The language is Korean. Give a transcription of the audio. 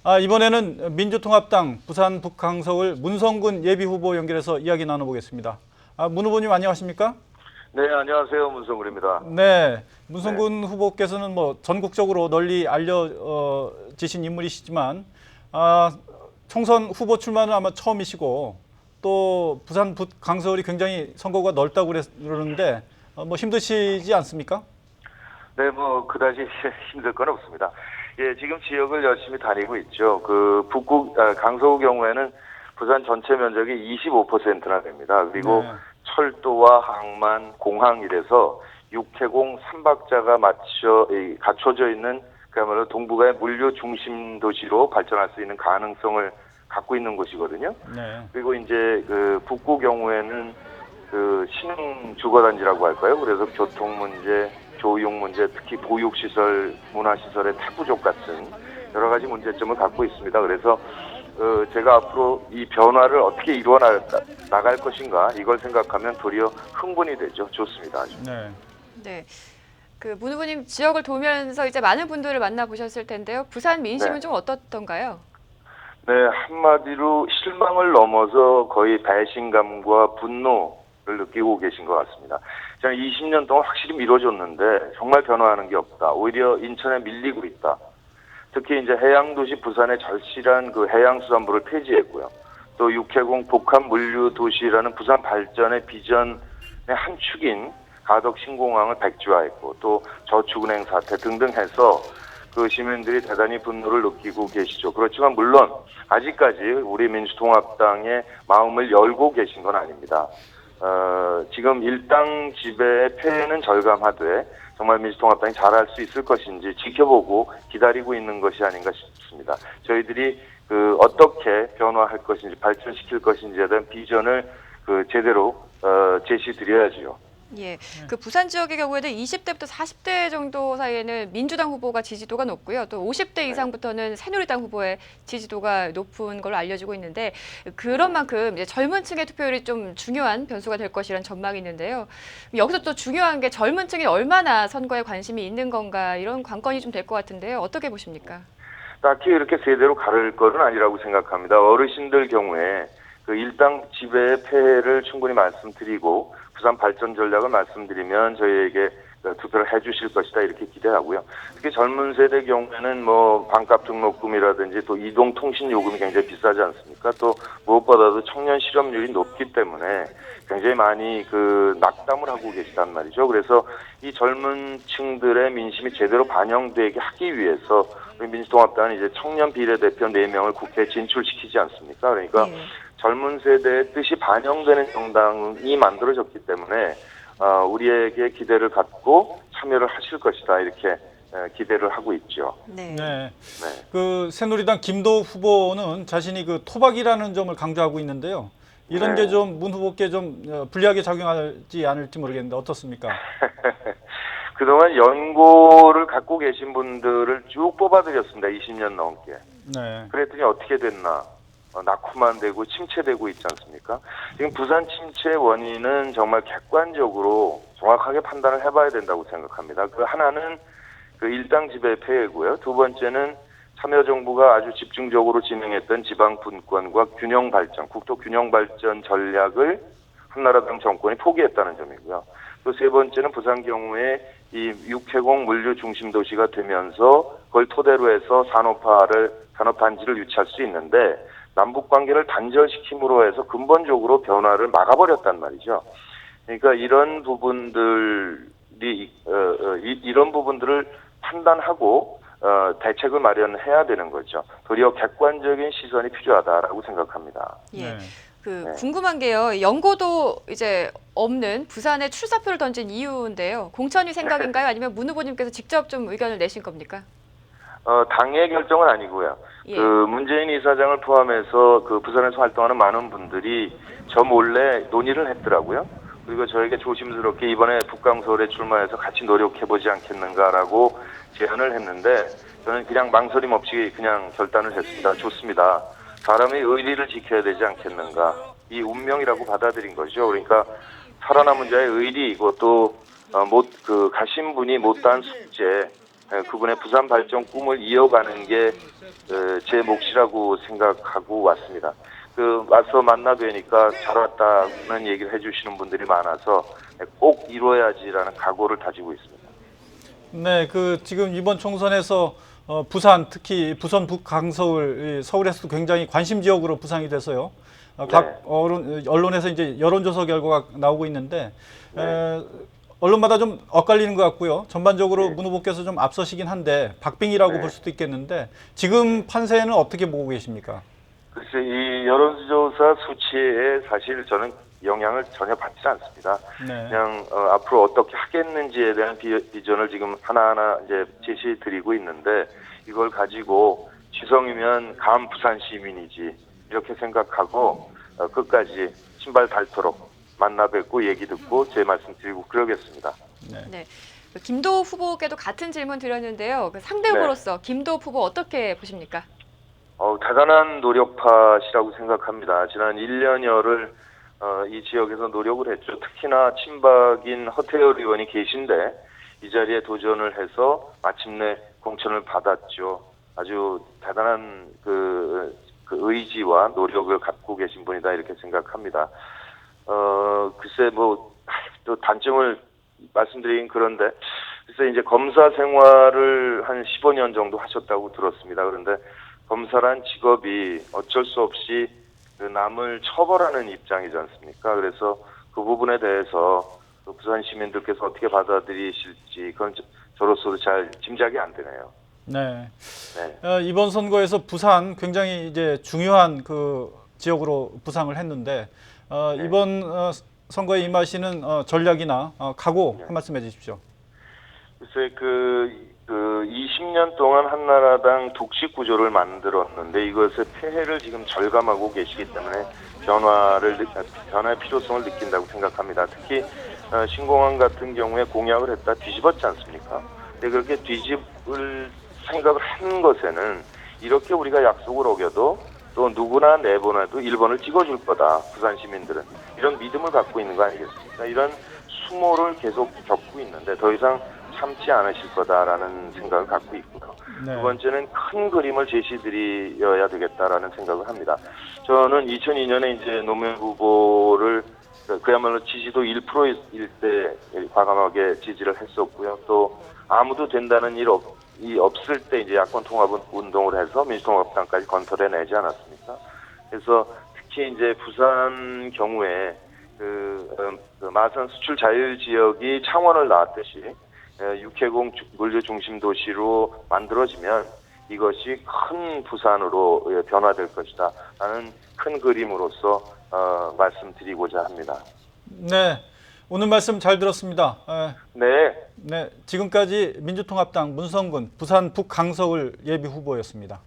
이번에는 민주통합당 부산 북강서울 문성군 예비후보 연결해서 이야기 나눠보겠습니다. 문 후보님 안녕하십니까? 네, 안녕하세요. 문성군입니다. 네, 문성군 후보께서는 뭐 전국적으로 널리 알려지신 인물이시지만 총선 후보 출마는 아마 처음이시고 또 부산 북강서울이 굉장히 선거가 넓다고 그러는데 뭐 힘드시지 않습니까? 네, 뭐 그다지 힘들 건 없습니다. 예, 지금 지역을 열심히 다니고 있죠. 강서구 경우에는 부산 전체 면적이 25%나 됩니다. 그리고 네. 철도와 항만, 공항 이래서 육해공 3박자가 갖춰져 있는 그야말로 동북아의 물류 중심 도시로 발전할 수 있는 가능성을 갖고 있는 곳이거든요. 네. 그리고 이제 북구 경우에는 신흥 주거단지라고 할까요? 그래서 교통 문제, 교육 문제, 특히 보육시설, 문화시설의 태부족 같은 여러 가지 문제점을 갖고 있습니다. 그래서 제가 앞으로 이 변화를 어떻게 이루어 나갈 것인가 이걸 생각하면 도리어 흥분이 되죠. 좋습니다. 아주. 네. 네. 문 후보님 지역을 돌면서 이제 많은 분들을 만나보셨을 텐데요. 부산 민심은 네. 좀 어떻던가요? 네, 한마디로 실망을 넘어서 거의 배신감과 분노를 느끼고 계신 것 같습니다. 저는 20년 동안 확실히 미뤄졌는데 정말 변화하는 게 없다. 오히려 인천에 밀리고 있다. 특히 이제 해양도시 부산의 절실한 해양수산부를 폐지했고요. 또 육해공 복합 물류 도시라는 부산 발전의 비전의 한 축인 가덕 신공항을 백지화했고 또 저축은행 사태 등등 해서 시민들이 대단히 분노를 느끼고 계시죠. 그렇지만 물론 아직까지 우리 민주통합당의 마음을 열고 계신 건 아닙니다. 지금 일당 지배의 폐해는 절감하되 정말 민주통합당이 잘할 수 있을 것인지 지켜보고 기다리고 있는 것이 아닌가 싶습니다. 저희들이 어떻게 변화할 것인지 발전시킬 것인지에 대한 비전을 제대로 제시드려야지요. 예. 부산 지역의 경우에는 20대부터 40대 정도 사이에는 민주당 후보가 지지도가 높고요. 또 50대 이상부터는 새누리당 후보의 지지도가 높은 걸로 알려지고 있는데 그런 만큼 이제 젊은 층의 투표율이 좀 중요한 변수가 될 것이라는 전망이 있는데요. 여기서 또 중요한 게 젊은 층이 얼마나 선거에 관심이 있는 건가 이런 관건이 좀 될 것 같은데요. 어떻게 보십니까? 딱히 이렇게 세대로 가를 것은 아니라고 생각합니다. 어르신들 경우에 일당 지배의 폐해를 충분히 말씀드리고 부산 발전 전략을 말씀드리면 저희에게 투표를 해주실 것이다 이렇게 기대하고요. 특히 젊은 세대 경우에는 뭐 반값 등록금이라든지 또 이동통신 요금이 굉장히 비싸지 않습니까? 또 무엇보다도 청년 실업률이 높기 때문에 굉장히 많이 낙담을 하고 계시단 말이죠. 그래서 이 젊은 층들의 민심이 제대로 반영되게 하기 위해서 우리 민주통합당은 이제 청년 비례대표 4명을 국회에 진출시키지 않습니까? 그러니까 예. 젊은 세대의 뜻이 반영되는 정당이 만들어졌기 때문에 우리에게 기대를 갖고 참여를 하실 것이다 이렇게 기대를 하고 있죠. 네. 네. 새누리당 김도 후보는 자신이 토박이라는 점을 강조하고 있는데요. 이런 네. 게 좀 문 후보께 좀 불리하게 작용할지 않을지 모르겠는데 어떻습니까? 그동안 연고를 갖고 계신 분들을 쭉 뽑아드렸습니다. 20년 넘게. 네. 그랬더니 어떻게 됐나? 낙후만되고 침체되고 있지 않습니까? 지금 부산 침체의 원인은 정말 객관적으로 정확하게 판단을 해봐야 된다고 생각합니다. 하나는 일당 지배 폐해고요. 두 번째는 참여정부가 아주 집중적으로 진행했던 지방 분권과 균형 발전, 국토 균형 발전 전략을 한나라당 정권이 포기했다는 점이고요. 또 세 번째는 부산 경우에 이 육해공 물류 중심 도시가 되면서 그걸 토대로 해서 산업단지를 유치할 수 있는데 남북 관계를 단절시킴으로 해서 근본적으로 변화를 막아버렸단 말이죠. 그러니까 이런 부분들을 판단하고 대책을 마련해야 되는 거죠. 도리어 객관적인 시선이 필요하다라고 생각합니다. 예. 네. 궁금한 게요. 연고도 이제 없는 부산에 출사표를 던진 이유인데요. 공천이 생각인가요? 아니면 문 후보님께서 직접 좀 의견을 내신 겁니까? 당의 결정은 아니고요. 예. 문재인 이사장을 포함해서 부산에서 활동하는 많은 분들이 저 몰래 논의를 했더라고요. 그리고 저에게 조심스럽게 이번에 북강서울에 출마해서 같이 노력해보지 않겠는가라고 제안을 했는데 저는 그냥 망설임 없이 그냥 결단을 했습니다. 좋습니다. 사람의 의리를 지켜야 되지 않겠는가. 이 운명이라고 받아들인 거죠. 그러니까 살아남은 자의 의리, 이것도 가신 분이 못한 숙제, 그분의 부산 발전 꿈을 이어가는 게 제 몫이라고 생각하고 왔습니다. 와서 만나 뵈니까 잘 왔다는 얘기를 해주시는 분들이 많아서 꼭 이뤄야지라는 각오를 다지고 있습니다. 네, 지금 이번 총선에서 부산, 특히 부산 북강서울, 서울에서도 굉장히 관심 지역으로 부상이 돼서요. 각 언론에서 이제 여론조사 결과가 나오고 있는데 언론마다 좀 엇갈리는 것 같고요. 전반적으로 문 후보께서 좀 앞서시긴 한데 박빙이라고 볼 수도 있겠는데 지금 판세는 어떻게 보고 계십니까? 글쎄, 이 여론조사 수치에 사실 저는 영향을 전혀 받지 않습니다. 네. 그냥 앞으로 어떻게 하겠는지에 대한 비전을 지금 하나하나 이제 제시해 드리고 있는데 이걸 가지고 지성이면 감 부산 시민이지 이렇게 생각하고 끝까지 신발 닳도록 만나 뵙고 얘기 듣고 제 말씀 드리고 그러겠습니다. 네. 김도우 후보께도 같은 질문 드렸는데요. 상대 후보로서 김도우 후보 어떻게 보십니까? 대단한 노력파시라고 생각합니다. 지난 1년여를 이 지역에서 노력을 했죠. 특히나 친박인 허태열 의원이 계신데 이 자리에 도전을 해서 마침내 공천을 받았죠. 아주 대단한 그 의지와 노력을 갖고 계신 분이다 이렇게 생각합니다. 글쎄 또 단점을 말씀드리긴 그런데 글쎄 이제 검사 생활을 한 15년 정도 하셨다고 들었습니다. 그런데 검사란 직업이 어쩔 수 없이 남을 처벌하는 입장이지 않습니까? 그래서 그 부분에 대해서 부산 시민들께서 어떻게 받아들이실지 그건 저로서도 잘 짐작이 안 되네요. 네. 이번 선거에서 부산 굉장히 이제 중요한 지역으로 부상을 했는데 이번 선거에 임하시는 전략이나 각오 한 말씀 해주십시오. 글쎄 20년 동안 한나라당 독식 구조를 만들었는데 이것의 폐해를 지금 절감하고 계시기 때문에 변화의 필요성을 느낀다고 생각합니다. 특히 신공항 같은 경우에 공약을 했다 뒤집었지 않습니까? 근데 그렇게 뒤집을 생각을 한 것에는 이렇게 우리가 약속을 어겨도 또 누구나 내보내도 1번을 찍어줄 거다. 부산 시민들은 이런 믿음을 갖고 있는 거 아니겠습니까? 이런 수모를 계속 겪고 있는데 더 이상 참지 않으실 거다라는 생각을 갖고 있고요. 네. 두 번째는 큰 그림을 제시드려야 되겠다라는 생각을 합니다. 저는 2002년에 이제 노무현 후보를 그야말로 지지도 1%일 때 과감하게 지지를 했었고요. 또 아무도 된다는 일이 없을 때 이제 야권 통합 운동을 해서 민주통합당까지 건설해내지 않았습니까? 그래서 특히 이제 부산 경우에 마산 수출 자율 지역이 창원을 낳았듯이 육해공 물류 중심 도시로 만들어지면 이것이 큰 부산으로 변화될 것이다 라는 큰 그림으로서 말씀드리고자 합니다. 네, 오늘 말씀 잘 들었습니다. 네. 네, 지금까지 민주통합당 문성근 부산 북강서울 예비후보였습니다.